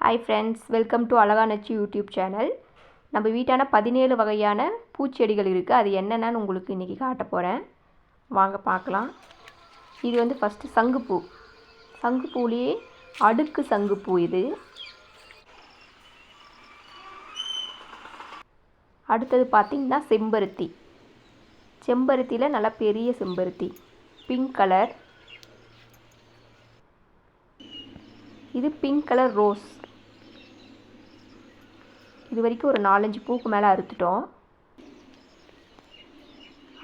Hi friends, welcome to Azhagaanachi YouTube channel. நம்ம வீட்டான 17 வகையான பூச்செடிகள் இருக்குது. அது என்னென்னு உங்களுக்கு இன்றைக்கி காட்ட போகிறேன். வாங்க பார்க்கலாம். இது வந்து ஃபஸ்ட்டு சங்குப்பூ. சங்குப்பூலேயே அடுக்கு சங்குப்பூ இது. அடுத்தது பார்த்திங்கன்னா செம்பருத்தி. செம்பருத்தியில் நல்லா பெரிய செம்பருத்தி, பிங்க் கலர். இது பிங்க் கலர் ரோஸ். இது வரைக்கும் ஒரு 4-5 பூக்கு மேலே அறுத்துட்டோம்.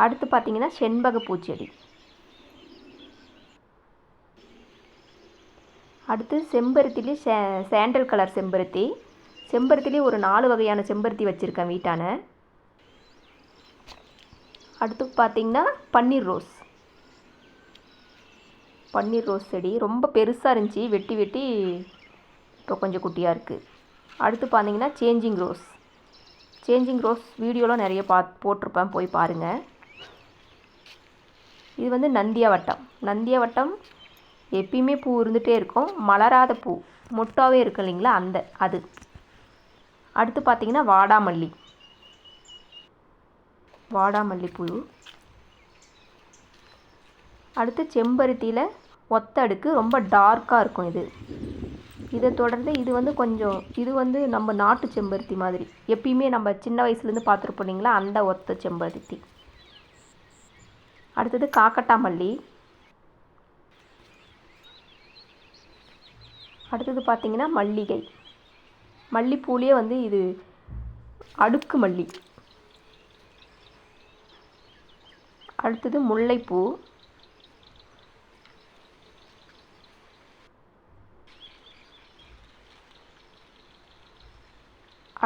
அடுத்து பார்த்திங்கன்னா செண்பக பூச்செடி. அடுத்து செம்பருத்திலே சாண்டல் கலர் செம்பருத்தி. செம்பருத்திலே ஒரு 4 வகையான செம்பருத்தி வச்சுருக்கேன் வீட்டான. அடுத்து பார்த்திங்கன்னா பன்னீர் ரோஸ். பன்னீர் ரோஸ் செடி ரொம்ப பெருசாக இருந்துச்சு, வெட்டி வெட்டி இப்போ கொஞ்சம் குட்டியாக இருக்குது. அடுத்து பார்த்திங்கன்னா சேஞ்சிங் ரோஸ். சேஞ்சிங் ரோஸ் வீடியோலாம் நிறைய போட்டிருப்பேன், போய் பாருங்கள். இது வந்து நந்தியாவட்டம். நந்தியாவட்டம் எப்பயுமே பூ இருந்துகிட்டே இருக்கும், மலராத பூ, மொட்டாவே இருக்கு இல்லைங்களா, அது. அடுத்து பார்த்திங்கன்னா வாடாமல்லி. வாடாமல்லி பூ. அடுத்து செம்பருத்தியில் ஒத்த அடுக்கு ரொம்ப டார்க்காக இருக்கும் இது. இதை தொடர்ந்து இது வந்து நம்ம நாட்டு செம்பருத்தி மாதிரி எப்பயுமே நம்ம சின்ன வயசுலேருந்து பார்த்துருப்போம் இல்லைங்களா, அந்த ஒத்த செம்பருத்தி. அடுத்தது காக்கட்டாமல்லி. அடுத்தது பார்த்திங்கன்னா மல்லிகை. மல்லிப்பூலேயே வந்து இது அடுக்கு மல்லி. அடுத்தது முல்லைப்பூ.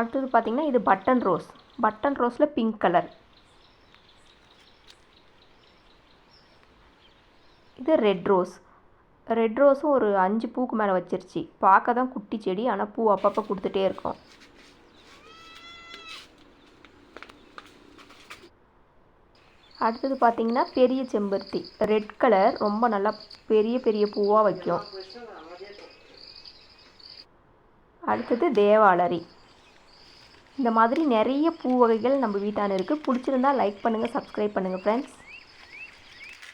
அடுத்தது பார்த்திங்கன்னா இது பட்டன் ரோஸ். பட்டன் ரோஸில் பிங்க் கலர். இது ரெட் ரோஸ். ரெட் ரோஸும் ஒரு 5 பூக்கு மேலே வச்சிருச்சு. பார்க்க தான் குட்டி செடி, ஆனால் பூ அப்பப்போ கொடுத்துட்டே இருக்கும். அடுத்தது பார்த்திங்கன்னா பெரிய செம்பருத்தி, ரெட் கலர், ரொம்ப நல்லா பெரிய பெரிய பூவாக வைக்கும். அடுத்தது தேவாலரி. இந்த மாதிரி நிறைய பூ வகைகள் நம்ம வீட்டான இருக்குது. பிடிச்சிருந்தால் லைக் பண்ணுங்கள், சப்ஸ்கிரைப் பண்ணுங்கள் ஃப்ரெண்ட்ஸ்.